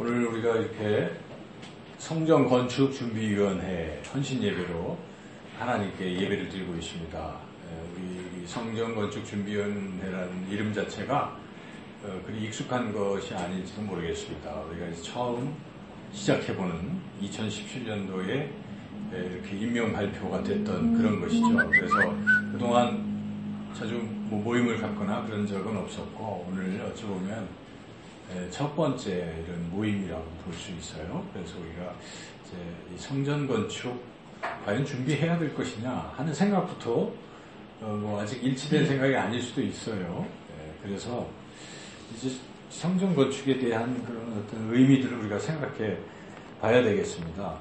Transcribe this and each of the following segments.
오늘 우리가 이렇게 성전 건축 준비위원회 헌신 예배로 하나님께 예배를 드리고 있습니다. 우리 성전 건축 준비위원회라는 이름 자체가 그리 익숙한 것이 아닐지도 모르겠습니다. 우리가 이제 처음 시작해보는 2017년도에 이렇게 임명 발표가 됐던 그런 것이죠. 그래서 그동안 자주 모임을 갖거나 그런 적은 없었고 오늘 어찌 보면 첫 번째 이런 모임이라고 볼 수 있어요. 그래서 우리가 이제 이 성전 건축 과연 준비해야 될 것이냐 하는 생각부터 아직 일치된 생각이 아닐 수도 있어요. 그래서 이제 성전 건축에 대한 그런 어떤 의미들을 우리가 생각해 봐야 되겠습니다.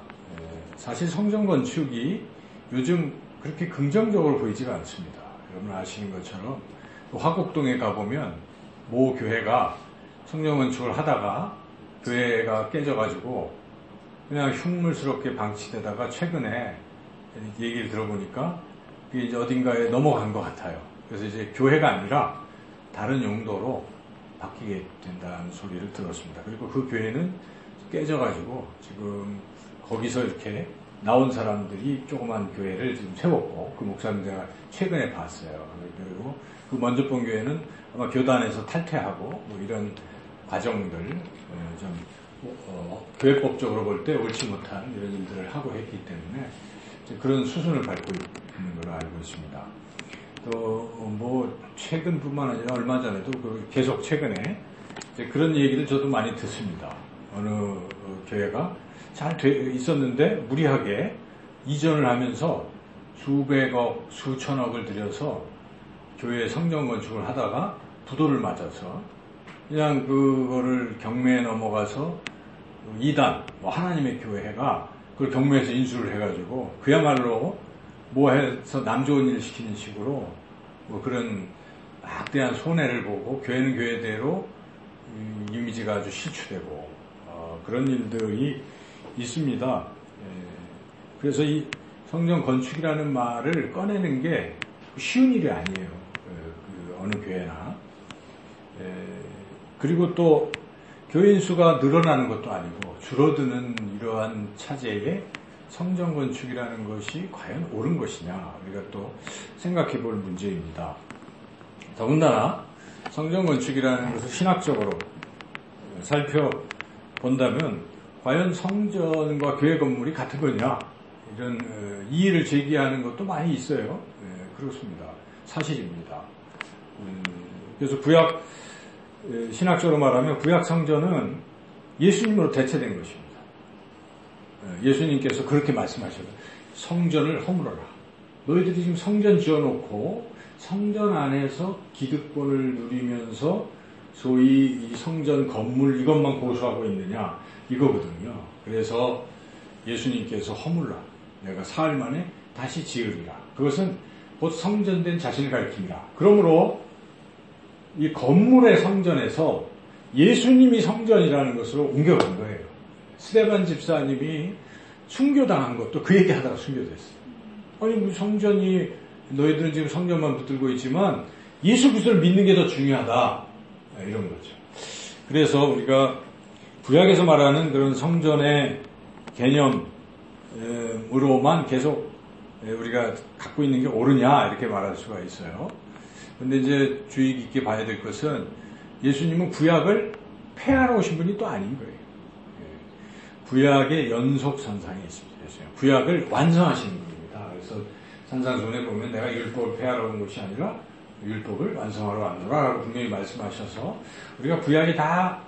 사실 성전 건축이 요즘 그렇게 긍정적으로 보이지가 않습니다. 여러분 아시는 것처럼 화곡동에 가보면 모 교회가 성전 건축을 하다가 교회가 깨져가지고 그냥 흉물스럽게 방치되다가 최근에 얘기를 들어보니까 그게 이제 어딘가에 넘어간 것 같아요. 그래서 이제 교회가 아니라 다른 용도로 바뀌게 된다는 소리를 들었습니다. 그리고 그 교회는 깨져가지고 지금 거기서 이렇게 나온 사람들이 조그만 교회를 지금 세웠고 그 목사님 제가 최근에 봤어요. 그리고 그 먼저 본 교회는 아마 교단에서 탈퇴하고 뭐 이런 과정들 좀 교회법적으로 볼 때 옳지 못한 이런 일들을 하고 했기 때문에 그런 수순을 밟고 있는 걸로 알고 있습니다. 또 뭐 최근뿐만 아니라 얼마 전에도 계속 최근에 그런 얘기를 저도 많이 듣습니다. 어느 교회가 잘 있었는데 무리하게 이전을 하면서 수백억, 수천억을 들여서 교회 성전 건축을 하다가 부도를 맞아서 그냥 그거를 경매에 넘어가서 이단, 하나님의 교회가 그걸 경매에서 인수를 해가지고 그야말로 뭐 해서 남 좋은 일 시키는 식으로 뭐 그런 막대한 손해를 보고 교회는 교회대로 이미지가 아주 실추되고 그런 일들이 있습니다. 그래서 이 성전 건축이라는 말을 꺼내는 게 쉬운 일이 아니에요. 그 어느 교회나. 그리고 또 교인 수가 늘어나는 것도 아니고 줄어드는 이러한 차제에 성전 건축이라는 것이 과연 옳은 것이냐 우리가 또 생각해 볼 문제입니다. 더군다나 성전 건축이라는 것을 신학적으로 살펴본다면 과연 성전과 교회 건물이 같은 거냐 이런 이의를 제기하는 것도 많이 있어요. 그렇습니다. 사실입니다. 그래서 구약 신학적으로 말하면 구약 성전은 예수님으로 대체된 것입니다. 예수님께서 그렇게 말씀하셔요. 성전을 허물어라. 너희들이 지금 성전 지어놓고 성전 안에서 기득권을 누리면서 소위 이 성전 건물 이것만 고수하고 있느냐 이거거든요. 그래서 예수님께서 허물라. 내가 사흘 만에 다시 지으리라. 그것은 곧 성전된 자신을 가리킵니다. 그러므로 이 건물의 성전에서 예수님이 성전이라는 것으로 옮겨간 거예요. 스데반 집사님이 순교당한 것도 그 얘기하다가 순교됐어요. 아니 성전이 너희들은 지금 성전만 붙들고 있지만 예수 그리스도를 믿는 게 더 중요하다 이런 거죠. 그래서 우리가 구약에서 말하는 그런 성전의 개념으로만 계속 우리가 갖고 있는 게 옳으냐 이렇게 말할 수가 있어요. 근데 이제 주의 깊게 봐야 될 것은 예수님은 구약을 폐하러 오신 분이 또 아닌 거예요. 구약의 연속선상에 있습니다. 구약을 완성하시는 분입니다. 그래서 산상수훈에 보면 내가 율법을 폐하러 온 것이 아니라 율법을 완성하러 왔노라라고 분명히 말씀하셔서 우리가 구약이 다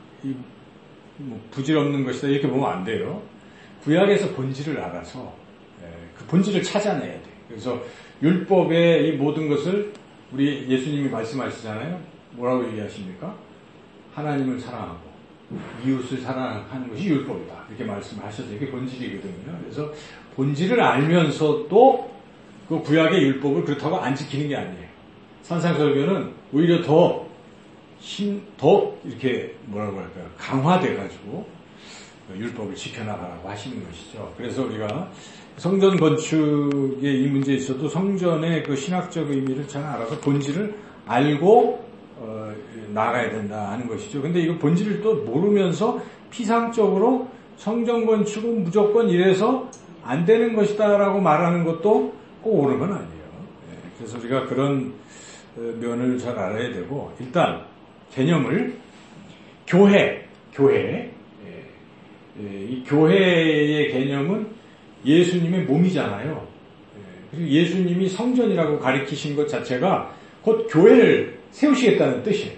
부질없는 것이다 이렇게 보면 안 돼요. 구약에서 본질을 알아서 그 본질을 찾아내야 돼요. 그래서 율법의 이 모든 것을 우리 예수님이 말씀하시잖아요. 뭐라고 얘기하십니까? 하나님을 사랑하고 이웃을 사랑하는 것이 율법이다. 이렇게 말씀하셔서 이게 본질이거든요. 그래서 본질을 알면서도 그 구약의 율법을 그렇다고 안 지키는 게 아니에요. 산상설교는 오히려 더 이렇게 뭐라고 할까요? 강화돼가지고 율법을 지켜나가라고 하시는 것이죠. 그래서 우리가 성전 건축의 이 문제에 있어도 성전의 그 신학적 의미를 잘 알아서 본질을 알고 나가야 된다 하는 것이죠. 근데 이거 본질을 또 모르면서 피상적으로 성전 건축은 무조건 이래서 안 되는 것이다라고 말하는 것도 꼭 옳은 건 아니에요. 그래서 우리가 그런 면을 잘 알아야 되고, 일단 개념을 교회, 이 교회의 개념은 예수님의 몸이잖아요. 그리고 예수님이 성전이라고 가리키신 것 자체가 곧 교회를 세우시겠다는 뜻이에요.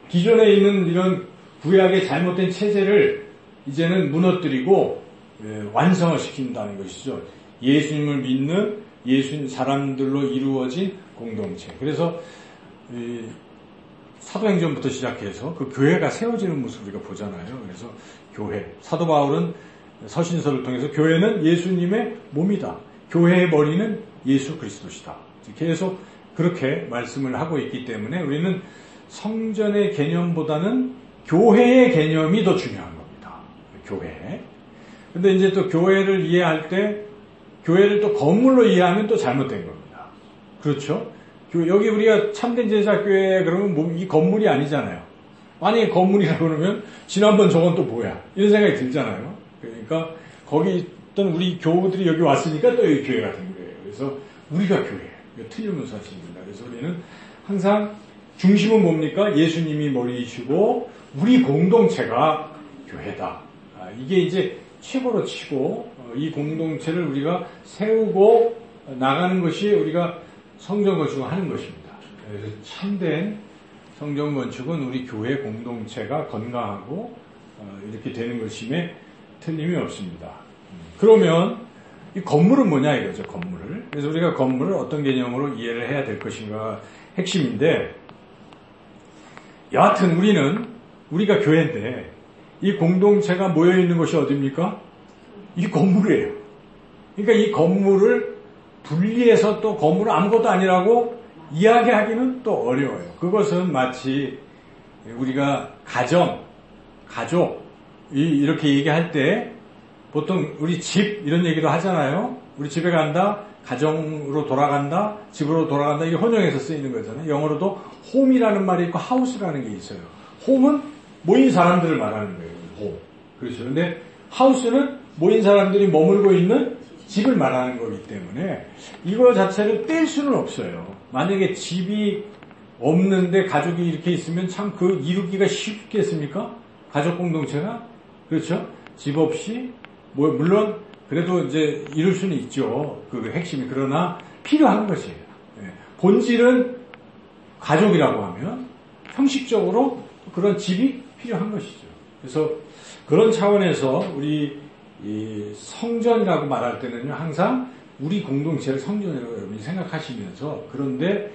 기존에 있는 이런 구약의 잘못된 체제를 이제는 무너뜨리고 완성을 시킨다는 것이죠. 예수님을 믿는 예수님 사람들로 이루어진 공동체. 그래서 사도행전부터 시작해서 그 교회가 세워지는 모습을 우리가 보잖아요. 그래서 교회. 사도 바울은 서신서를 통해서 교회는 예수님의 몸이다. 교회의 머리는 예수 그리스도시다. 계속 그렇게 말씀을 하고 있기 때문에 우리는 성전의 개념보다는 교회의 개념이 더 중요한 겁니다. 교회. 근데 이제 또 교회를 이해할 때 교회를 또 건물로 이해하면 또 잘못된 겁니다. 그렇죠? 여기 우리가 참된 제자교회 그러면 이 건물이 아니잖아요. 만약에 건물이라고 그러면 지난번 저건 또 뭐야? 이런 생각이 들잖아요. 그러니까 거기 있던 우리 교우들이 여기 왔으니까 또 여기 교회가 된 거예요. 그래서 우리가 교회예요. 틀리면서 하십니다. 그래서 우리는 항상 중심은 뭡니까? 예수님이 머리이시고 우리 공동체가 교회다. 이게 이제 최고로 치고 이 공동체를 우리가 세우고 나가는 것이 우리가 성전 건축을 하는 것입니다. 그래서 참된 성전 건축은 우리 교회 공동체가 건강하고 이렇게 되는 것임에 틀림이 없습니다. 그러면 이 건물은 뭐냐 이거죠, 건물을. 그래서 우리가 건물을 어떤 개념으로 이해를 해야 될 것인가 핵심인데, 여하튼 우리가 교회인데 이 공동체가 모여있는 것이 어디입니까? 이 건물이에요. 그러니까 이 건물을 분리해서 또 건물은 아무것도 아니라고 이야기하기는 또 어려워요. 그것은 마치 우리가 가족, 이렇게 얘기할 때 보통 우리 집 이런 얘기도 하잖아요. 우리 집에 간다, 가정으로 돌아간다, 집으로 돌아간다, 이게 혼용해서 쓰이는 거잖아요. 영어로도 홈이라는 말이 있고 하우스라는 게 있어요. 홈은 모인 사람들을 말하는 거예요. 홈. 그렇죠. 근데 하우스는 모인 사람들이 머물고 있는 집을 말하는 거기 때문에 이거 자체를 뗄 수는 없어요. 만약에 집이 없는데 가족이 이렇게 있으면 참 그 이루기가 쉽겠습니까? 가족 공동체가? 그렇죠? 집 없이 물론 그래도 이제 이룰 수는 있죠. 그 핵심이. 그러나 필요한 것이에요. 본질은 가족이라고 하면 형식적으로 그런 집이 필요한 것이죠. 그래서 그런 차원에서 우리 이 성전이라고 말할 때는요, 항상 우리 공동체를 성전이라고 여러분이 생각하시면서, 그런데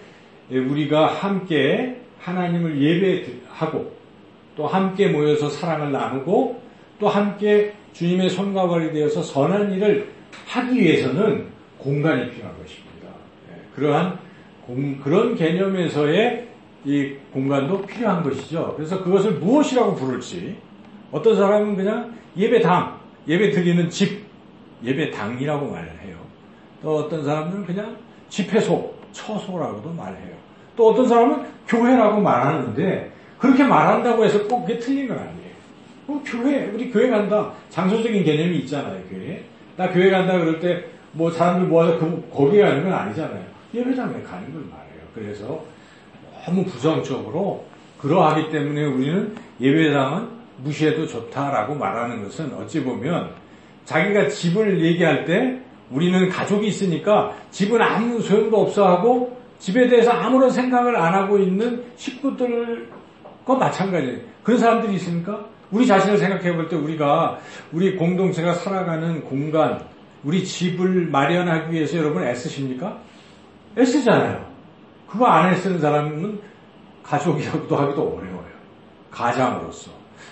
우리가 함께 하나님을 예배하고 또 함께 모여서 사랑을 나누고 또 함께 주님의 손과 발이 되어서 선한 일을 하기 위해서는 공간이 필요한 것입니다. 그러한 그런 개념에서의 이 공간도 필요한 것이죠. 그래서 그것을 무엇이라고 부를지, 어떤 사람은 그냥 예배당, 예배 드리는 집, 예배당이라고 말을 해요. 또 어떤 사람들은 그냥 집회소, 처소라고도 말해요. 또 어떤 사람은 교회라고 말하는데, 그렇게 말한다고 해서 꼭 그게 틀린 건 아니에요. 교회, 우리 교회 간다. 장소적인 개념이 있잖아요, 교회. 나 교회 간다 그럴 때, 사람들 모아서 거기에 가는 건 아니잖아요. 예배당에 가는 걸 말해요. 그래서 너무 부정적으로 그러하기 때문에 우리는 예배당은 무시해도 좋다라고 말하는 것은 어찌 보면 자기가 집을 얘기할 때 우리는 가족이 있으니까 집은 아무 소용도 없어 하고 집에 대해서 아무런 생각을 안 하고 있는 식구들과 마찬가지예요. 그런 사람들이 있습니까? 우리 자신을 생각해 볼 때 우리 공동체가 살아가는 공간, 우리 집을 마련하기 위해서 여러분 애쓰십니까? 애쓰잖아요. 그거 안 애쓰는 사람은 가족이라고도 하기도 어려워요. 가장으로서.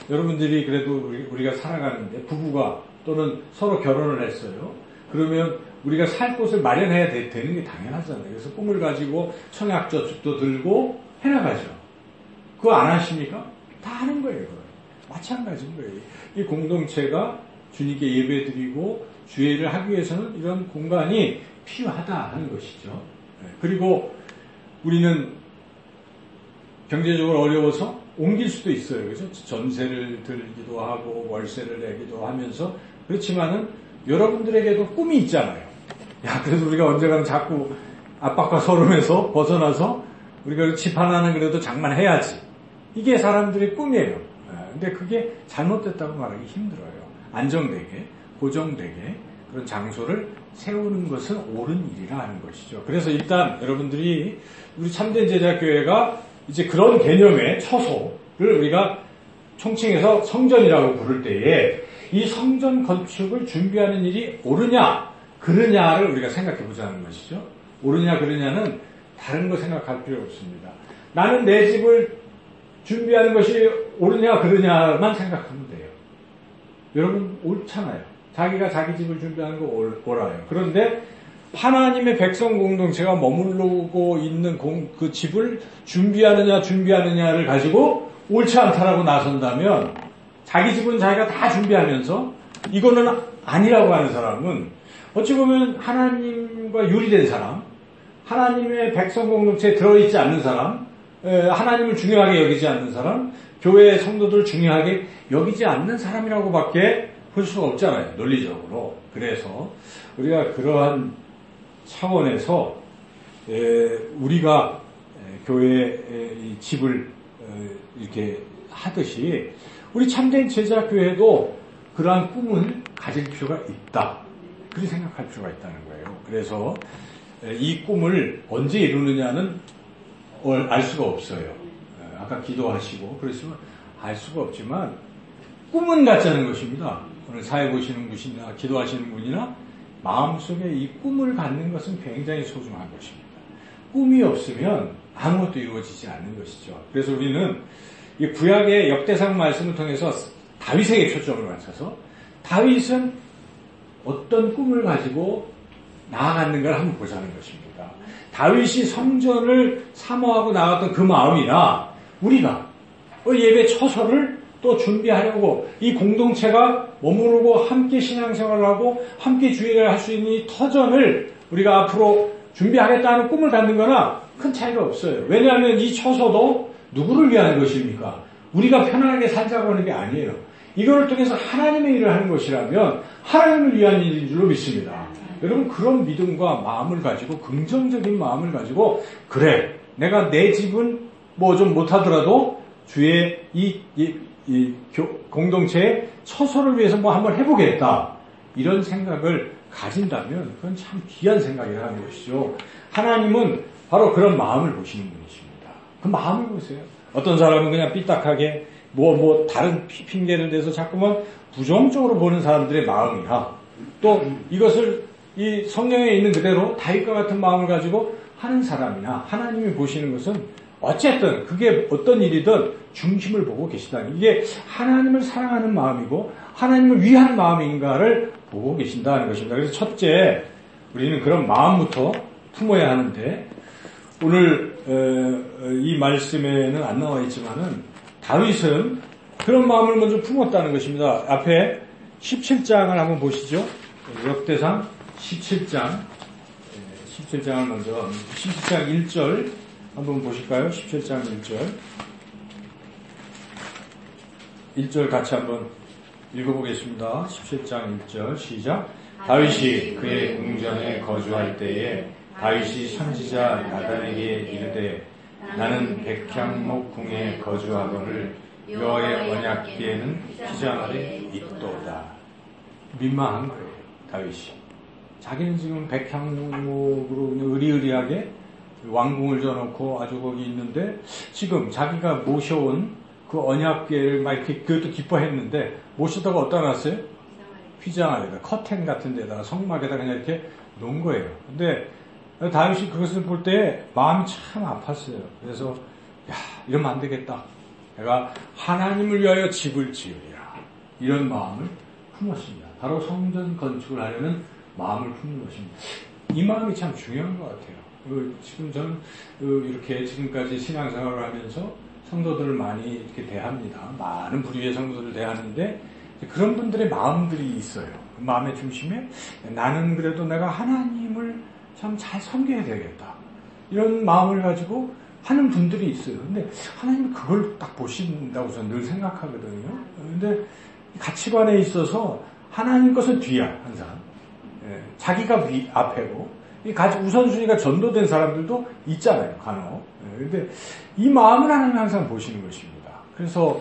여러분들이 그래도 우리가 살아가는데 부부가 또는 서로 결혼을 했어요. 그러면 우리가 살 곳을 마련해야 되는 게 당연하잖아요. 그래서 꿈을 가지고 청약저축도 들고 해나가죠. 그거 안 하십니까? 다 하는 거예요. 마찬가지인 거예요. 이 공동체가 주님께 예배드리고 주의를 하기 위해서는 이런 공간이 필요하다 하는 것이죠. 그리고 우리는 경제적으로 어려워서 옮길 수도 있어요. 그래서 전세를 들기도 하고 월세를 내기도 하면서 그렇지만은 여러분들에게도 꿈이 있잖아요. 야, 그래서 우리가 언젠가는 자꾸 압박과 서름에서 벗어나서 우리가 집 하나는 그래도 장만해야지. 이게 사람들의 꿈이에요. 근데 그게 잘못됐다고 말하기 힘들어요. 안정되게, 고정되게 그런 장소를 세우는 것은 옳은 일이라 하는 것이죠. 그래서 일단 여러분들이 우리 참된 제자교회가 이제 그런 개념의 처소를 우리가 총칭해서 성전이라고 부를 때에 이 성전 건축을 준비하는 일이 옳으냐, 그르냐를 우리가 생각해 보자는 것이죠. 옳으냐, 그르냐는 다른 거 생각할 필요 없습니다. 나는 내 집을 준비하는 것이 옳으냐, 그르냐만 생각하면 돼요. 여러분, 옳잖아요. 자기가 자기 집을 준비하는 거 옳아요. 그런데 하나님의 백성 공동체가 머무르고 있는 그 집을 준비하느냐를 가지고 옳지 않다라고 나선다면 자기 집은 자기가 다 준비하면서 이거는 아니라고 하는 사람은 어찌 보면 하나님과 유리된 사람, 하나님의 백성 공동체에 들어있지 않는 사람, 하나님을 중요하게 여기지 않는 사람, 교회 성도들을 중요하게 여기지 않는 사람이라고밖에 볼 수가 없잖아요. 논리적으로. 그래서 우리가 그러한 차원에서 우리가 교회의 집을 이렇게 하듯이 우리 참된 제자교회도 그러한 꿈을 가질 필요가 있다. 그렇게 생각할 필요가 있다는 거예요. 그래서 이 꿈을 언제 이루느냐는 알 수가 없어요. 아까 기도하시고 그랬으면 알 수가 없지만 꿈은 갖자는 것입니다. 오늘 사회 보시는 분이나 기도하시는 분이나 마음속에 이 꿈을 갖는 것은 굉장히 소중한 것입니다. 꿈이 없으면 아무것도 이루어지지 않는 것이죠. 그래서 우리는 이 구약의 역대상 말씀을 통해서 다윗에게 초점을 맞춰서 다윗은 어떤 꿈을 가지고 나아갔는가를 한번 보자는 것입니다. 다윗이 성전을 사모하고 나갔던 그 마음이나 우리가 예배 처소를 또 준비하려고 이 공동체가 머무르고 함께 신앙생활을 하고 함께 주일을 할 수 있는 이 터전을 우리가 앞으로 준비하겠다는 꿈을 갖는 거나 큰 차이가 없어요. 왜냐하면 이 처소도 누구를 위한 것입니까? 우리가 편안하게 살자고 하는 게 아니에요. 이거를 통해서 하나님의 일을 하는 것이라면 하나님을 위한 일인 줄로 믿습니다. 여러분 그런 믿음과 마음을 가지고 긍정적인 마음을 가지고 그래 내가 내 집은 뭐 좀 못하더라도 주의 이 공동체의 처소를 위해서 뭐 한번 해보겠다 이런 생각을 가진다면 그건 참 귀한 생각이라는 것이죠. 하나님은 바로 그런 마음을 보시는 분이십니다. 그 마음을 보세요. 어떤 사람은 그냥 삐딱하게 다른 핑계를 대서 자꾸만 부정적으로 보는 사람들의 마음이야. 또 이것을 이 성경에 있는 그대로 다윗과 같은 마음을 가지고 하는 사람이나 하나님이 보시는 것은 어쨌든 그게 어떤 일이든 중심을 보고 계시다는 이게 하나님을 사랑하는 마음이고 하나님을 위한 마음인가를 보고 계신다는 것입니다. 그래서 첫째 우리는 그런 마음부터 품어야 하는데 오늘 이 말씀에는 안 나와 있지만은 다윗은 그런 마음을 먼저 품었다는 것입니다. 앞에 17장을 한번 보시죠. 역대상 17장을 먼저 17장 1절 한번 보실까요? 17장 1절 같이 한번 읽어보겠습니다. 17장 1절 시작. 다윗이 그의 궁전에 거주할 때에 다윗이 선지자 나단에게 이르되 나는 백향목 궁에 거주하거늘 여호와의 언약궤에는 휘장 아래 있도다. 민망한 거예요. 다윗이. 자기는 지금 백향목으로 의리의리하게 왕궁을 져놓고 아주 거기 있는데 지금 자기가 모셔온 그 언약궤를 막 이렇게 그것도 기뻐했는데 모시다가 어디다 놨어요? 휘장 아래다. 커튼 같은 데다가 성막에다 그냥 이렇게 놓은 거예요. 근데 다윗이 그것을 볼 때 마음이 참 아팠어요. 그래서 이러면 안 되겠다. 내가 하나님을 위하여 집을 지으리라. 이런 마음을 품었습니다. 바로 성전 건축을 하려는 마음을 품는 것입니다. 이 마음이 참 중요한 것 같아요. 지금 저는 이렇게 지금까지 신앙생활을 하면서 성도들을 많이 이렇게 대합니다. 많은 부류의 성도들을 대하는데 그런 분들의 마음들이 있어요. 그 마음의 중심에 나는 그래도 내가 하나님을 참 잘 섬겨야 되겠다. 이런 마음을 가지고 하는 분들이 있어요. 근데 하나님은 그걸 딱 보신다고 저는 늘 생각하거든요. 근데 가치관에 있어서 하나님 것은 뒤야, 항상. 예, 자기가 앞에고, 이 우선순위가 전도된 사람들도 있잖아요, 간혹. 예, 근데 이 마음을 하나님 항상 보시는 것입니다. 그래서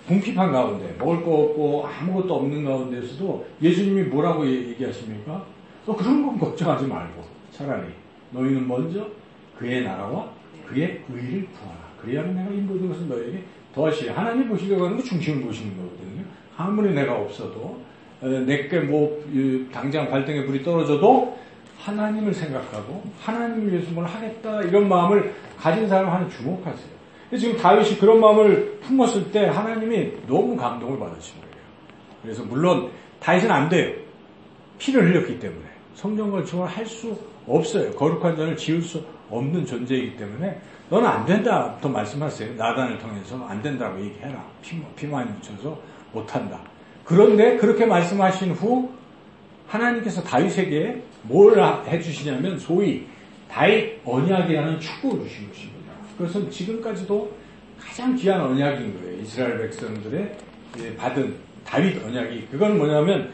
궁핍한 가운데, 먹을 거 없고 아무것도 없는 가운데서도 예수님이 뭐라고 얘기하십니까? 너 그런 건 걱정하지 말고, 차라리 너희는 먼저 그의 나라와 그의 의를 구하라. 그래야만 내가 이 모든 것을 너에게 더하시리. 하나님 보시려고 하는 게 중심을 보시는 거거든요. 아무리 내가 없어도, 내게 뭐 당장 발등에 불이 떨어져도 하나님을 생각하고 하나님을 위해서 뭘 하겠다 이런 마음을 가진 사람 하나 주목하세요. 지금 다윗이 그런 마음을 품었을 때 하나님이 너무 감동을 받으신 거예요. 그래서 물론 다윗은 안 돼요. 피를 흘렸기 때문에 성전 건축을 할 수 없어요. 거룩한 전을 지을 수 없는 존재이기 때문에 너는 안 된다부터 말씀하세요. 나단을 통해서 안 된다고 얘기해라. 피 많이 묻혀서 못한다. 그런데 그렇게 말씀하신 후 하나님께서 다윗에게 뭘 해주시냐면 소위 다윗 언약이라는 축복을 주신 것입니다. 그것은 지금까지도 가장 귀한 언약인 거예요. 이스라엘 백성들의 받은 다윗 언약이. 그건 뭐냐면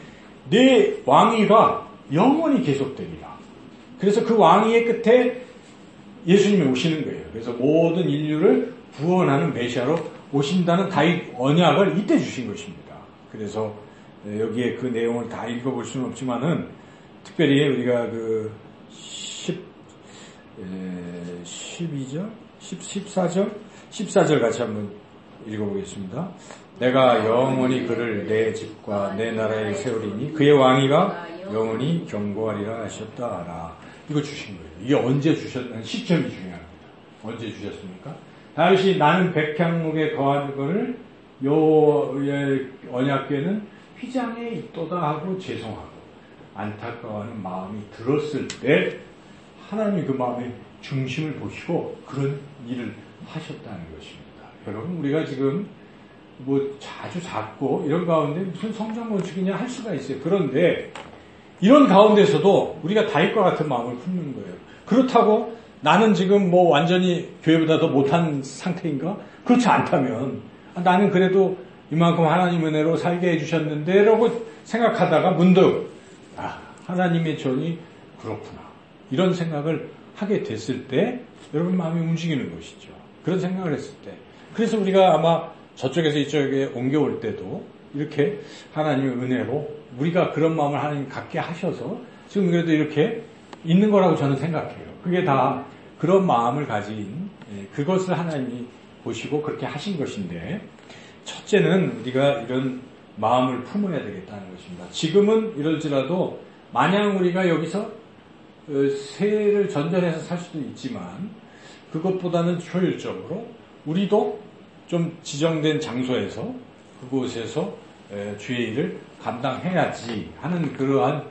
내 왕위가 영원히 계속되리라. 그래서 그 왕위의 끝에 예수님이 오시는 거예요. 그래서 모든 인류를 구원하는 메시아로 오신다는 다윗 언약을 이때 주신 것입니다. 그래서 여기에 그 내용을 다 읽어볼 수는 없지만은 특별히 우리가 그 12절, 14절 같이 한번 읽어보겠습니다. 내가 영원히 그를 내 집과 내 나라에 세우리니 그의 왕위가 영원히 경고하리라 하셨다라. 이거 주신 거예요. 이게 언제 주셨다는 시점이 중요합니다. 언제 주셨습니까? 다윗이 나는 백향목에 거하는 것을 여호와의 언약궤는 휘장에 있도다 하고 죄송하고 안타까워하는 마음이 들었을 때 하나님이 그 마음의 중심을 보시고 그런 일을 하셨다는 것입니다. 여러분 우리가 지금 뭐 자주 작고 이런 가운데 무슨 성전 건축이냐 할 수가 있어요. 그런데 이런 가운데서도 우리가 다윗과 같은 마음을 품는 거예요. 그렇다고 나는 지금 뭐 완전히 교회보다 더 못한 상태인가? 그렇지 않다면 나는 그래도 이만큼 하나님 은혜로 살게 해주셨는데 라고 생각하다가 문득 하나님의 전이 그렇구나 이런 생각을 하게 됐을 때 여러분 마음이 움직이는 것이죠. 그런 생각을 했을 때 그래서 우리가 아마 저쪽에서 이쪽에 옮겨올 때도 이렇게 하나님의 은혜로 우리가 그런 마음을 하나님 갖게 하셔서 지금 그래도 이렇게 있는 거라고 저는 생각해요. 그게 다 그런 마음을 가진 그것을 하나님이 보시고 그렇게 하신 것인데 첫째는 우리가 이런 마음을 품어야 되겠다는 것입니다. 지금은 이럴지라도 마냥 우리가 여기서 세를 전전해서 살 수도 있지만 그것보다는 효율적으로 우리도 좀 지정된 장소에서 그곳에서 주의 일을 감당해야지 하는 그러한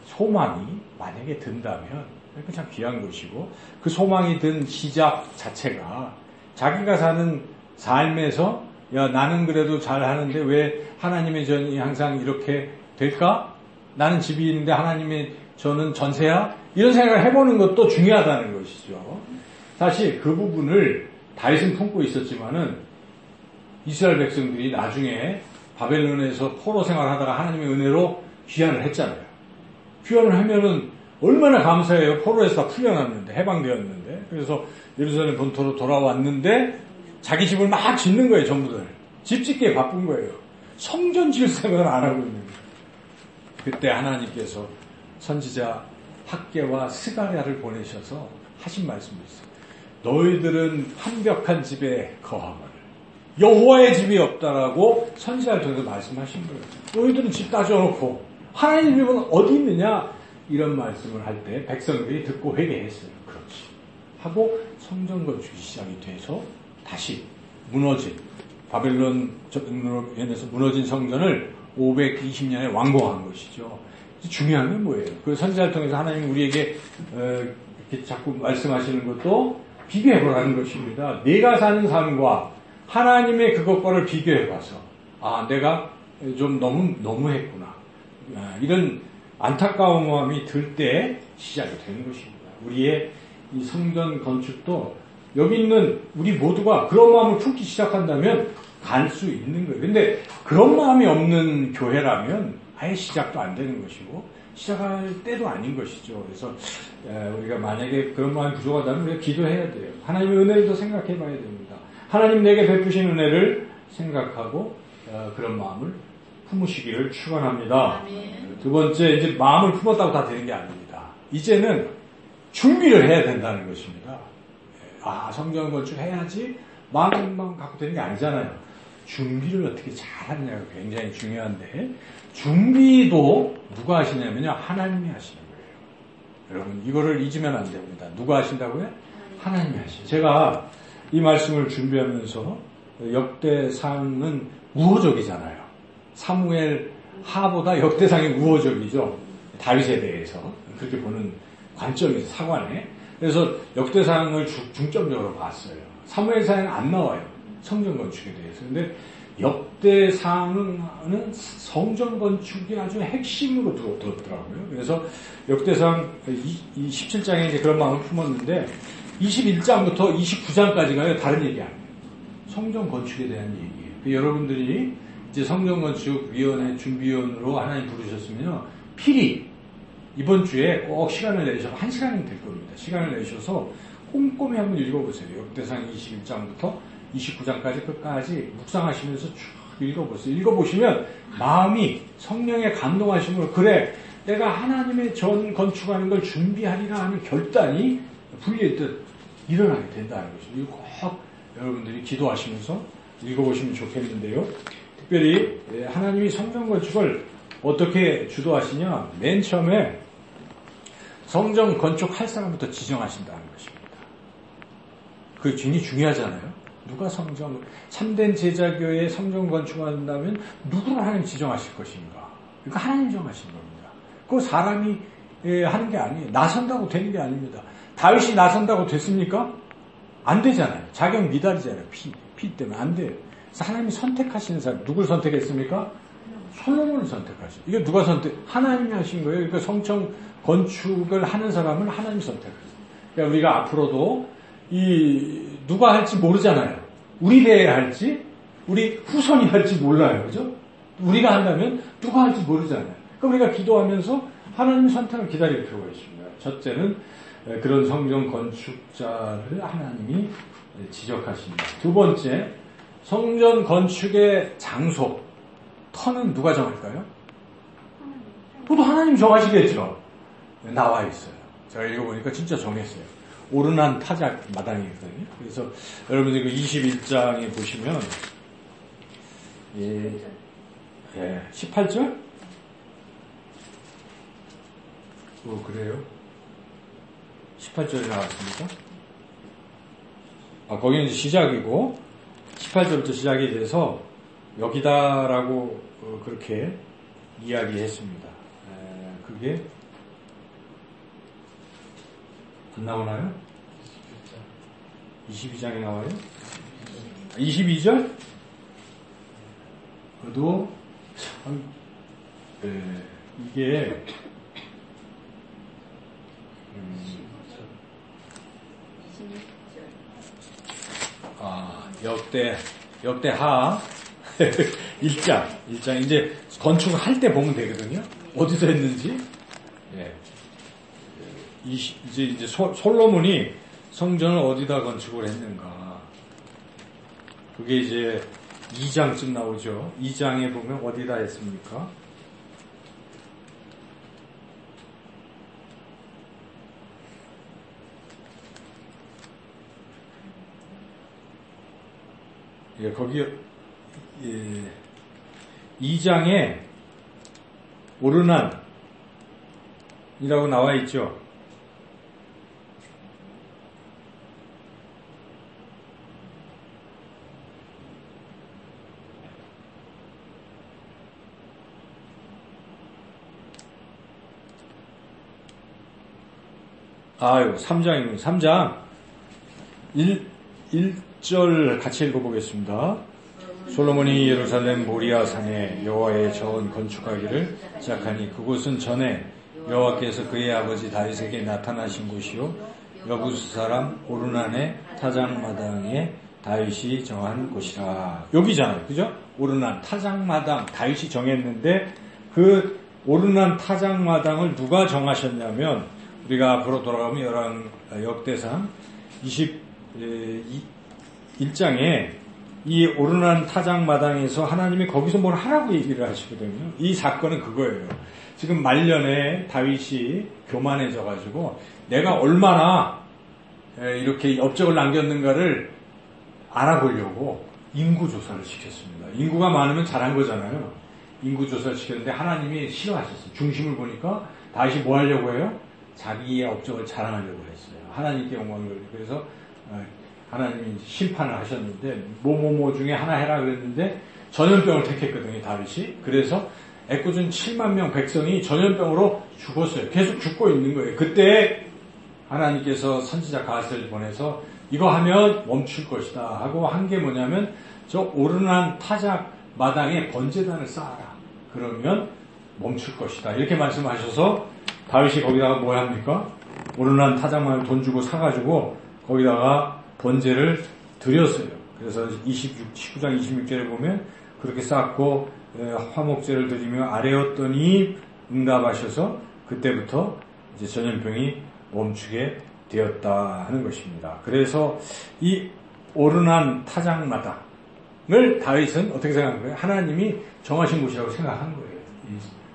소망이 만약에 든다면 그게 참 귀한 것이고 그 소망이 든 시작 자체가 자기가 사는 삶에서 야 나는 그래도 잘하는데 왜 하나님의 전이 항상 이렇게 될까? 나는 집이 있는데 하나님의 전은 전세야? 이런 생각을 해보는 것도 중요하다는 것이죠. 사실 그 부분을 다윗은 품고 있었지만은 이스라엘 백성들이 나중에 바벨론에서 포로 생활하다가 하나님의 은혜로 귀환을 했잖아요. 귀환을 하면은 얼마나 감사해요. 포로에서 다 풀려났는데, 해방되었는데. 그래서 예루살렘 본토로 돌아왔는데 자기 집을 막 짓는 거예요, 전부들. 집 짓기에 바쁜 거예요. 성전 지을 생각을 안 하고 있는 거예요. 그때 하나님께서 선지자 학개와 스가랴를 보내셔서 하신 말씀이 있어요. 너희들은 완벽한 집에 거하거늘 여호와의 집이 없다라고 선지자를 통해서 말씀하신 거예요. 너희들은 집 따져놓고 하나님의 집은 어디 있느냐? 이런 말씀을 할 때 백성들이 듣고 회개했어요. 그렇지. 하고 성전 건축이 시작이 돼서 다시 무너진 바벨론으로 인해서 무너진 성전을 520년에 완공한 것이죠. 중요한 건 뭐예요? 그 선지자를 통해서 하나님 우리에게 이렇게 자꾸 말씀하시는 것도 비교해보라는 것입니다. 내가 사는 삶과 하나님의 그것과를 비교해봐서 내가 좀 너무했구나. 이런 안타까운 마음이 들 때 시작이 되는 것입니다. 우리의 이 성전 건축도 여기 있는 우리 모두가 그런 마음을 품기 시작한다면 갈 수 있는 거예요. 근데 그런 마음이 없는 교회라면 아예 시작도 안 되는 것이고 시작할 때도 아닌 것이죠. 그래서 우리가 만약에 그런 마음이 부족하다면 우리가 기도해야 돼요. 하나님의 은혜를 더 생각해 봐야 됩니다. 하나님 내게 베푸신 은혜를 생각하고 그런 마음을 품으시기를 축원합니다. 두 번째, 이제 마음을 품었다고 다 되는 게 아닙니다. 이제는 준비를 해야 된다는 것입니다. 성경 건축해야지 마음만 갖고 되는 게 아니잖아요. 준비를 어떻게 잘하느냐가 굉장히 중요한데, 준비도 누가 하시냐면요, 하나님이 하시는 거예요. 여러분, 이거를 잊으면 안 됩니다. 누가 하신다고요? 하나님이 하시죠. 제가 이 말씀을 준비하면서 역대상은 우호적이잖아요. 사무엘 하보다 역대상이 우호적이죠. 다윗에 대해서 그렇게 보는 관점이 사관에. 그래서 역대상을 중점적으로 봤어요. 사무엘상은 안 나와요. 성전 건축에 대해서. 근데 역대상은 성전 건축이 아주 핵심으로 들었더라고요. 그래서 역대상 17장에 이제 그런 마음을 품었는데 21장부터 29장까지가 다른 얘기 아니에요. 성전 건축에 대한 얘기예요. 여러분들이 이제 성전 건축 위원회 준비위원으로 하나님 부르셨으면요, 필히 이번 주에 꼭 시간을 내셔서 1시간이 될 겁니다. 시간을 내셔서 꼼꼼히 한번 읽어보세요. 역대상 21장부터 29장까지 끝까지 묵상하시면서 쭉 읽어보세요. 읽어보시면 마음이 성령의 감동하심으로, 그래, 내가 하나님의 전 건축하는 걸 준비하리라 하는 결단이 불릴듯 일어나게 된다는 것입니다. 이거 꼭 여러분들이 기도하시면서 읽어보시면 좋겠는데요. 특별히 하나님이 성전 건축을 어떻게 주도하시냐, 맨 처음에 성전 건축할 사람부터 지정하신다는 것입니다. 그게 굉장히 중요하잖아요. 누가 참된 제자교회에 성전 건축한다면 누구를 하나님 지정하실 것인가? 그러니까 하나님 정하신 겁니다. 그거 사람이 하는 게 아니에요. 나선다고 되는 게 아닙니다. 다윗이 나선다고 됐습니까? 안 되잖아요. 자격 미달이잖아요. 피 때문에 안 돼요. 그래서 하나님이 선택하시는 사람, 누굴 선택했습니까? 솔로몬을 선택하시죠. 이게 누가 하나님이 하신 거예요. 그러니까 성전 건축을 하는 사람을 하나님이 선택하세요. 그러니까 우리가 앞으로도 누가 할지 모르잖아요. 우리 대에 할지, 우리 후손이 할지 몰라요. 그죠? 우리가 한다면 누가 할지 모르잖아요. 그럼 우리가 기도하면서 하나님 선택을 기다릴 필요가 있습니다. 첫째는 그런 성전 건축자를 하나님이 지적하십니다. 두 번째, 성전 건축의 장소, 터는 누가 정할까요? 그것도 하나님 정하시겠죠. 나와 있어요. 제가 읽어보니까 진짜 정했어요. 오르난 타작 마당이거든요. 그래서 여러분들 그 21장에 보시면 18절? 그래요? 18절이 나왔습니까? 거기는 이제 시작이고 18절부터 시작이 돼서 여기다라고 그렇게 이야기했습니다. 그게 안 나오나요? 22장에 나와요? 22절? 그래도 이게 역대하 1장 이제 건축을 할 때 보면 되거든요. 어디서 했는지. 이제 솔로몬이 성전을 어디다 건축을 했는가. 그게 이제 2장쯤 나오죠. 2장에 보면 어디다 했습니까? 거기 2장에 오르난이라고 나와 있죠. 아유, 3장입니다. 3장 1절 같이 읽어보겠습니다. 솔로몬이 예루살렘 모리아 산에 여호와의 전 건축하기를 시작하니 그곳은 전에 여호와께서 그의 아버지 다윗에게 나타나신 곳이요 여부스 사람 오르난의 타작마당에 다윗이 정한 곳이라. 여기잖아요. 그죠? 오르난 타작마당 다윗이 정했는데 그 오르난 타작마당을 누가 정하셨냐면 우리가 앞으로 돌아가면 역대상 21장에 이 오르난 타작마당에서 하나님이 거기서 뭘 하라고 얘기를 하시거든요. 이 사건은 그거예요. 지금 말년에 다윗이 교만해져가지고 내가 얼마나 이렇게 업적을 남겼는가를 알아보려고 인구조사를 시켰습니다. 인구가 많으면 잘한 거잖아요. 인구조사를 시켰는데 하나님이 싫어하셨어요. 중심을 보니까 다윗이 뭐 하려고 해요? 자기의 업적을 자랑하려고 했어요. 하나님께 영광을 돌리고. 그래서 하나님이 심판을 하셨는데 뭐뭐뭐 중에 하나 해라 그랬는데 전염병을 택했거든요. 다윗이. 그래서 애꿎은 7만 명 백성이 전염병으로 죽었어요. 계속 죽고 있는 거예요. 그때 하나님께서 선지자 갓을 보내서 이거 하면 멈출 것이다 하고 한 게 뭐냐면 저 오르난 타작 마당에 번제단을 쌓아라. 그러면 멈출 것이다. 이렇게 말씀하셔서 다윗이 거기다가 뭐 합니까? 오르난 타작마을 돈 주고 사가지고 거기다가 번제를 드렸어요. 그래서 19장 26절에 보면 그렇게 쌓고 화목제를 드리며 아뢰었더니 응답하셔서 그때부터 이제 전염병이 멈추게 되었다 하는 것입니다. 그래서 이 오르난 타작마당을 다윗은 어떻게 생각한 거예요? 하나님이 정하신 곳이라고 생각한 거예요.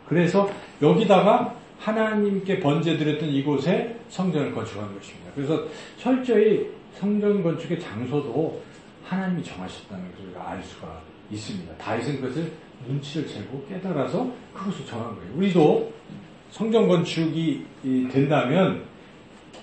그래서 여기다가 하나님께 번제 드렸던 이곳에 성전을 건축한 것입니다. 그래서 철저히 성전 건축의 장소도 하나님이 정하셨다는 것을 우리가 알 수가 있습니다. 다윗은 그것을 눈치를 채고 깨달아서 그것을 정한 거예요. 우리도 성전 건축이 된다면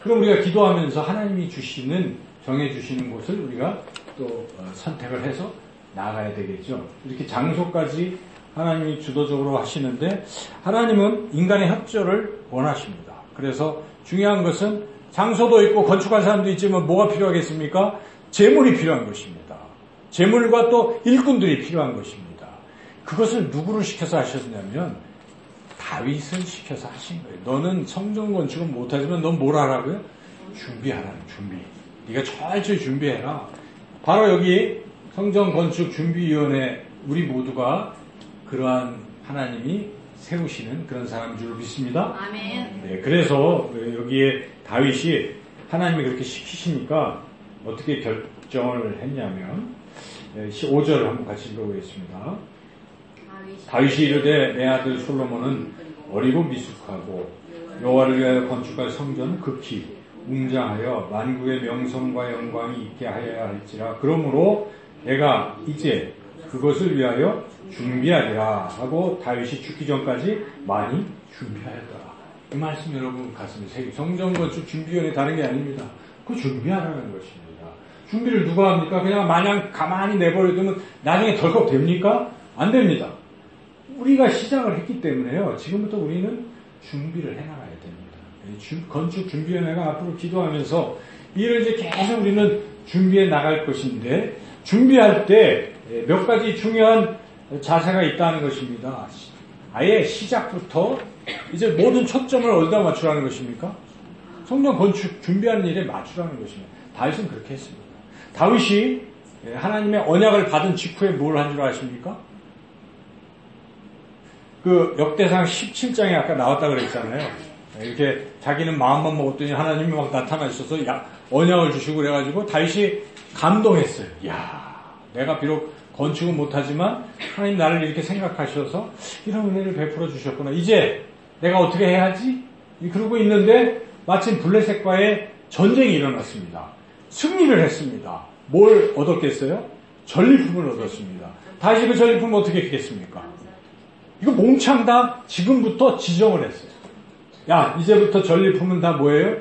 그럼 우리가 기도하면서 하나님이 주시는 정해주시는 곳을 우리가 또 선택을 해서 나아가야 되겠죠. 이렇게 장소까지 하나님이 주도적으로 하시는데 하나님은 인간의 협조를 원하십니다. 그래서 중요한 것은 장소도 있고 건축할 사람도 있지만 뭐가 필요하겠습니까? 재물이 필요한 것입니다. 재물과 또 일꾼들이 필요한 것입니다. 그것을 누구를 시켜서 하셨냐면 다윗을 시켜서 하신 거예요. 너는 성전 건축은 못하지만 넌 뭘 하라고요? 준비하라는 준비. 네가 철저히 준비해라. 바로 여기 성전 건축 준비위원회 우리 모두가 그러한 하나님이 세우시는 그런 사람인 줄 믿습니다. 아멘. 네, 그래서 여기에 다윗이 하나님이 그렇게 시키시니까 어떻게 결정을 했냐면 15절을 한번 같이 읽어보겠습니다. 다윗이 이르되 내 아들 솔로몬은 어리고 미숙하고 여호와를 위하여 건축할 성전은 극히 웅장하여 만국의 명성과 영광이 있게 하여야 할지라. 그러므로 내가 이제 그것을 위하여 준비하리라 하고 다윗이 죽기 전까지 많이 준비하였더라. 이 말씀 여러분 가슴에 새기고 성전 건축 준비위원회 다른 게 아닙니다. 그거 준비하라는 것입니다. 준비를 누가 합니까? 그냥 마냥 가만히 내버려두면 나중에 덜컥 됩니까? 안 됩니다. 우리가 시작을 했기 때문에요. 지금부터 우리는 준비를 해나가야 됩니다. 건축 준비위원회가 앞으로 기도하면서 이를 이제 계속 우리는 준비해 나갈 것인데 준비할 때 몇 가지 중요한 자세가 있다는 것입니다. 아예 시작부터 이제 모든 초점을 어디다 맞추라는 것입니까? 성전 건축 준비하는 일에 맞추라는 것입니다. 다윗은 그렇게 했습니다. 다윗이 하나님의 언약을 받은 직후에 뭘 한 줄 아십니까? 그 역대상 17장에 아까 나왔다 그랬잖아요. 이렇게 자기는 마음만 먹었더니 하나님이 막 나타나셔서 언약을 주시고 그래가지고 다윗이 감동했어요. 이야, 내가 비록 건축은 못하지만 하나님 나를 이렇게 생각하셔서 이런 은혜를 베풀어 주셨구나. 이제 내가 어떻게 해야지? 그러고 있는데 마침 블레셋과의 전쟁이 일어났습니다. 승리를 했습니다. 뭘 얻었겠어요? 전리품을 얻었습니다. 다시 그 전리품 어떻게 했겠습니까? 이거 몽창 다 지금부터 지정을 했어요. 야, 이제부터 전리품은 다 뭐예요?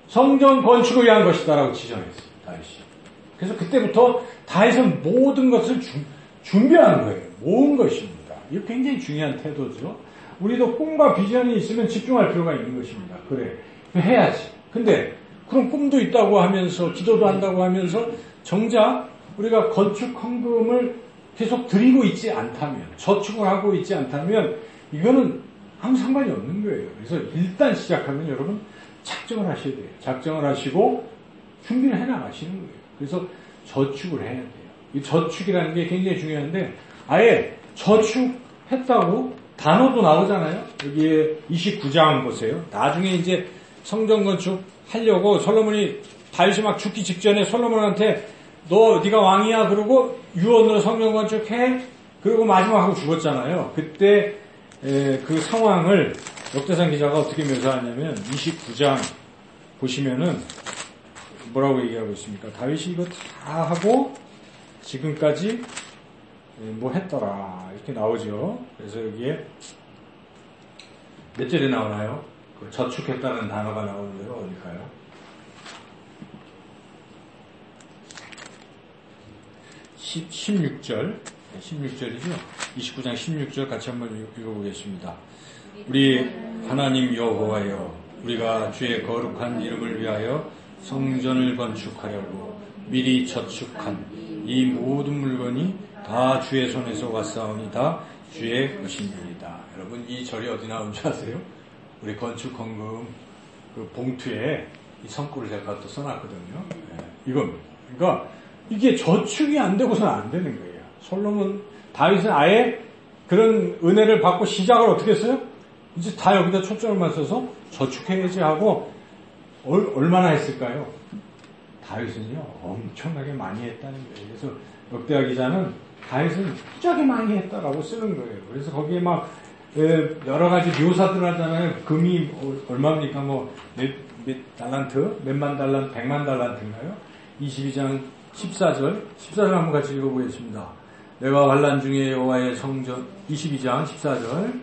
성전 건축을 위한 것이다라고 지정했어요. 다윗이. 그래서 그때부터 다윗은 모든 것을 준비하는 거예요. 모은 것입니다. 이거 굉장히 중요한 태도죠. 우리도 꿈과 비전이 있으면 집중할 필요가 있는 것입니다. 그래, 해야지. 근데 그런 꿈도 있다고 하면서 기도도 한다고 하면서 정작 우리가 건축 헌금을 계속 드리고 있지 않다면, 저축을 하고 있지 않다면 이거는 아무 상관이 없는 거예요. 그래서 일단 시작하면 여러분 작정을 하셔야 돼요. 작정을 하시고 준비를 해나가시는 거예요. 그래서 저축을 해야 돼요. 이 저축이라는 게 굉장히 중요한데 아예 저축했다고 단어도 나오잖아요. 여기에 29장 보세요. 나중에 이제 성전 건축 하려고 솔로몬이 다윗이 막 죽기 직전에 솔로몬한테 네가 왕이야 그러고 유언으로 성전 건축해 그리고 마지막하고 죽었잖아요. 그때 그 상황을 역대상 기자가 어떻게 묘사하냐면 29장 보시면은 뭐라고 얘기하고 있습니까? 다윗이 이거 다 하고 지금까지 뭐 했더라 이렇게 나오죠. 그래서 여기에 몇 절에 나오나요? 그 저축했다는 단어가 나오는 데가 어딜까요? 16절 16절이죠. 29장 16절 같이 한번 읽어보겠습니다. 우리 하나님 여호와여 우리가 주의 거룩한 이름을 위하여 성전을 건축하려고 미리 저축한 이 모든 물건이 다 주의 손에서 왔사오니 다 주의 것입니다. 여러분 이 절이 어디 나온지 아세요? 우리 건축헌금 그 봉투에 이 성구를 제가 또 써놨거든요. 이겁니다. 그러니까 이게 저축이 안 되고서는 안 되는 거예요. 솔로몬 다윗은 아예 그런 은혜를 받고 시작을 어떻게 했어요? 이제 다 여기다 초점을 맞춰서 저축해야지 하고 얼마나 했을까요? 다윗은요 엄청나게 많이 했다는 거예요. 그래서 역대하 기자는 다윗은 무지하게 많이 했다라고 쓰는 거예요. 그래서 거기에 막 여러 가지 묘사들 하잖아요. 금이 얼마입니까? 뭐 몇 달란트, 몇만 달란트, 100만 달란트인가요? 22장 14절 한번 같이 읽어보겠습니다. 내가 환난 중에 여호와의 성전 22장 14절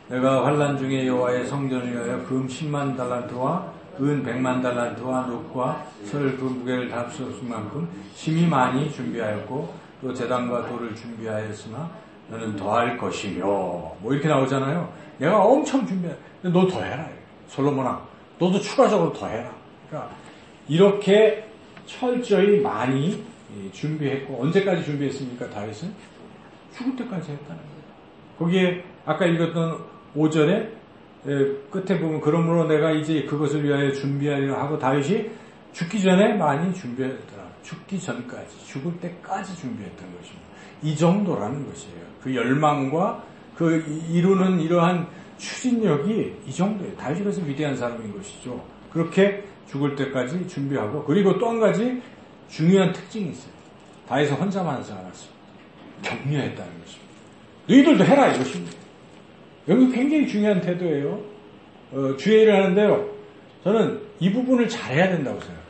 내가 환난 중에 여호와의 성전을 위하여 금 10만 달란트와 은 100만 달란트와 놋과 철 그 무게를 다 합수 없을 만큼 심히 많이 준비하였고 또 제단과 돌을 준비하였으나 너는 더할 것이며 뭐 이렇게 나오잖아요. 내가 엄청 준비해. 근데 너 더해라. 솔로몬아 너도 추가적으로 더해라. 그러니까 이렇게 철저히 많이 준비했고 언제까지 준비했습니까? 다윗은 죽을 때까지 했다는 거예요. 거기에 아까 읽었던 5절에 끝에 보면 그러므로 내가 이제 그것을 위하여 준비하리라 하고 다윗이 죽기 전에 많이 준비했더라. 죽기 전까지 죽을 때까지 준비했던 것입니다. 이 정도라는 것이에요. 그 열망과 그 이루는 이러한 추진력이 이 정도예요. 다윗이 그래서 위대한 사람인 것이죠. 그렇게 죽을 때까지 준비하고 그리고 또 한 가지 중요한 특징이 있어요. 다윗은 혼자만 하지 않았습니다. 격려했다는 것입니다. 너희들도 해라 이것입니다. 여기 굉장히 중요한 태도예요. 주의를 하는데요. 저는 이 부분을 잘해야 된다고 생각해요.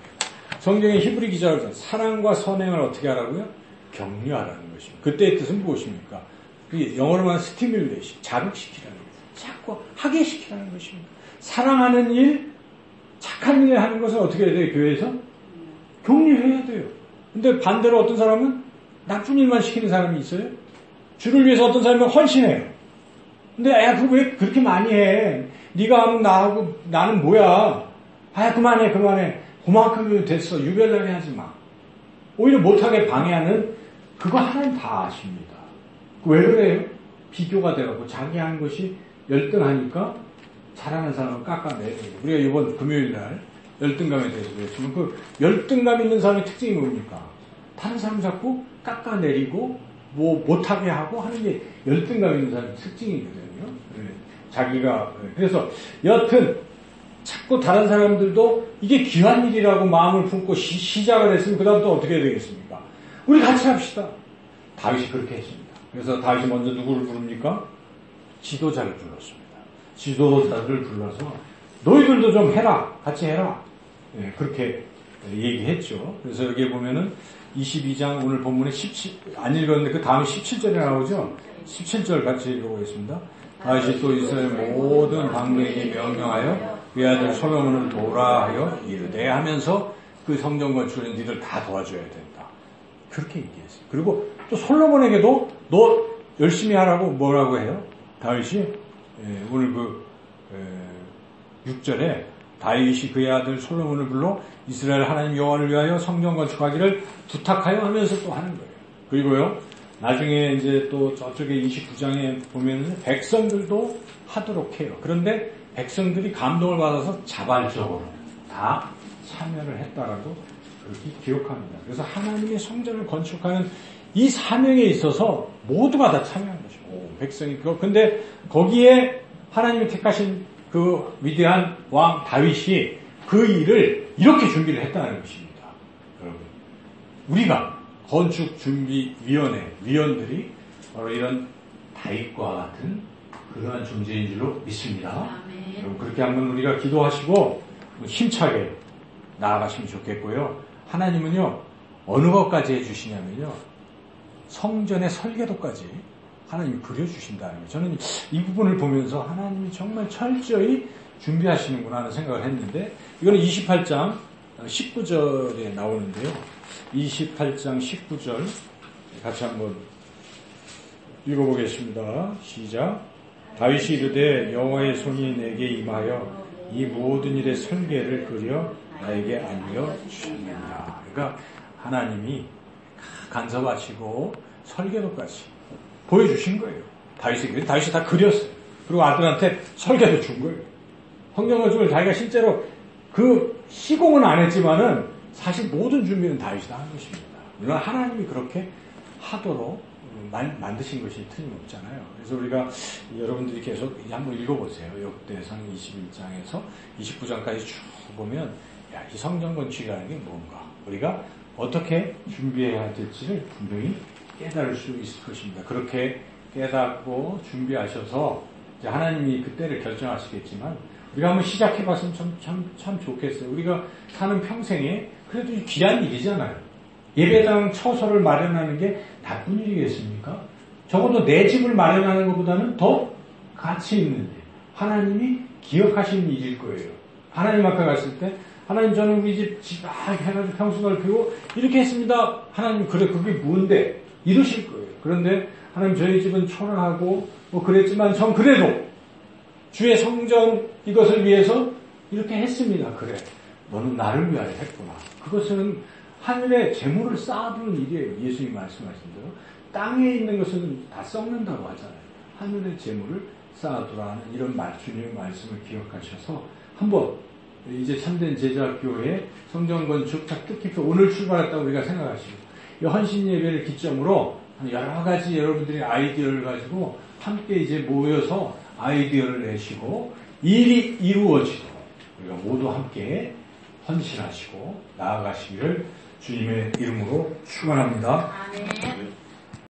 성경의 히브리 기자가 그러잖아요. 사랑과 선행을 어떻게 하라고요? 격려하라는 것입니다. 그때의 뜻은 무엇입니까? 그게 영어로 말하면 스티뮬레이션, 자극시키라는 거예요. 자꾸 하게 시키라는 것입니다. 사랑하는 일, 착한 일 하는 것을 어떻게 해야 돼요? 교회에서? 격려해야 돼요. 근데 반대로 어떤 사람은 나쁜 일만 시키는 사람이 있어요. 주를 위해서 어떤 사람은 헌신해요. 근데 야, 그거 왜 그렇게 많이 해? 네가 하면 나하고 나는 뭐야? 아, 그만해. 그만큼 됐어. 유별나게 하지 마. 오히려 못하게 방해하는 그거 하나님 다 아십니다. 왜 그래요? 비교가 돼갖고 자기 한 것이 열등하니까 잘하는 사람을 깎아내요. 우리가 이번 금요일날 열등감에 대해서 그랬지만 그 열등감 있는 사람의 특징이 뭡니까? 다른 사람 자꾸 깎아내리고 뭐 못하게 하고 하는 게 열등감 있는 사람의 특징이거든요. 자기가 그래서 여튼 자꾸 다른 사람들도 이게 귀한 일이라고 마음을 품고 시작을 했으면 그 다음 또 어떻게 해야 되겠습니까? 우리 같이 합시다. 다윗이 그렇게 했습니다. 그래서 다윗이 먼저 누구를 부릅니까? 지도자를 불렀습니다. 지도자를 불러서 너희들도 좀 해라. 같이 해라. 그렇게 얘기했죠. 그래서 여기에 보면은 22장 오늘 본문에 안 읽었는데 그 다음에 17절에 나오죠. 17절 같이 읽어보겠습니다. 다윗이 또 이스라엘 모든 방백에게 명령하여 그의 아들 솔로몬을 도우라 하여 이르되 하면서 그 성전 건축을 니들 다 도와줘야 된다. 그렇게 얘기했어요. 그리고 또 솔로몬에게도 너 열심히 하라고 뭐라고 해요? 다윗이 오늘 6절에 다윗이 그의 아들 솔로몬을 불러 이스라엘 하나님 여호와를 위하여 성전 건축하기를 부탁하여 하면서 또 하는 거예요. 그리고요 나중에 이제 또 저쪽에 29장에 보면은 백성들도 하도록 해요. 그런데 백성들이 감동을 받아서 자발적으로 다 참여를 했다라고 그렇게 기록합니다. 그래서 하나님의 성전을 건축하는 이 사명에 있어서 모두가 다 참여한 것이고 백성이 근데 거기에 하나님이 택하신 그 위대한 왕 다윗이 그 일을 이렇게 준비를 했다는 것입니다. 여러분, 우리가 건축준비위원회 위원들이 바로 이런 다윗과 같은 그러한 존재인 줄로 믿습니다. 여러분, 그렇게 한번 우리가 기도하시고 힘차게 나아가시면 좋겠고요. 하나님은요, 어느 것까지 해주시냐면요, 성전의 설계도까지 하나님이 그려주신다는 거예요. 저는 이 부분을 보면서 하나님이 정말 철저히 준비하시는구나 하는 생각을 했는데, 이거는 28장 19절에 나오는데요. 28장 19절 같이 한번 읽어보겠습니다. 시작. 다윗이 이르되 여호와의 손이 내게 임하여 이 모든 일의 설계를 그려 나에게 알려주셨느냐. 그러니까 하나님이 간섭하시고 설계도까지 보여주신 거예요. 다윗이 다 그렸어요. 그리고 아들한테 설계도 준 거예요. 성전건축을 자기가 실제로 그 시공은 안 했지만은 사실 모든 준비는 다윗이 다 한 것입니다. 물론 하나님이 그렇게 하도록 만드신 것이 틀림없잖아요. 그래서 우리가 여러분들이 계속 한번 읽어보세요. 역대상 21장에서 29장까지 쭉 보면 이 성전 건축이라는 게 뭔가 우리가 어떻게 준비해야 될지를 분명히 깨달을 수 있을 것입니다. 그렇게 깨닫고 준비하셔서 이제 하나님이 그때를 결정하시겠지만 우리가 한번 시작해봤으면 참 좋겠어요. 우리가 사는 평생에 그래도 귀한 일이잖아요. 예배당 처소를 마련하는 게 나쁜 일이겠습니까? 적어도 내 집을 마련하는 것보다는 더 가치 있는 일. 하나님이 기억하시는 일일 거예요. 하나님 앞에 갔을 때 하나님 저는 우리 집 해가지고 평수 넓히고 이렇게 했습니다. 하나님 그래 그게 뭔데? 이러실 거예요. 그런데 하나님 저희 집은 초라하고 뭐 그랬지만 전 그래도 주의 성전 이것을 위해서 이렇게 했습니다. 그래. 너는 나를 위하여 했구나. 그것은 하늘에 재물을 쌓아두는 일이에요. 예수님이 말씀하신 대로. 땅에 있는 것은 다 썩는다고 하잖아요. 하늘의 재물을 쌓아두라는 이런 주님의 말씀을 기억하셔서 한번 이제 참된 제자교회 성전건축 뜻깊이 오늘 출발했다고 우리가 생각하시고 이 헌신 예배를 기점으로 여러 가지 여러분들이 아이디어를 가지고 함께 이제 모여서 아이디어를 내시고 일이 이루어지도록 우리가 모두 함께 헌신하시고 나아가시기를 주님의 이름으로 축원합니다. 아멘.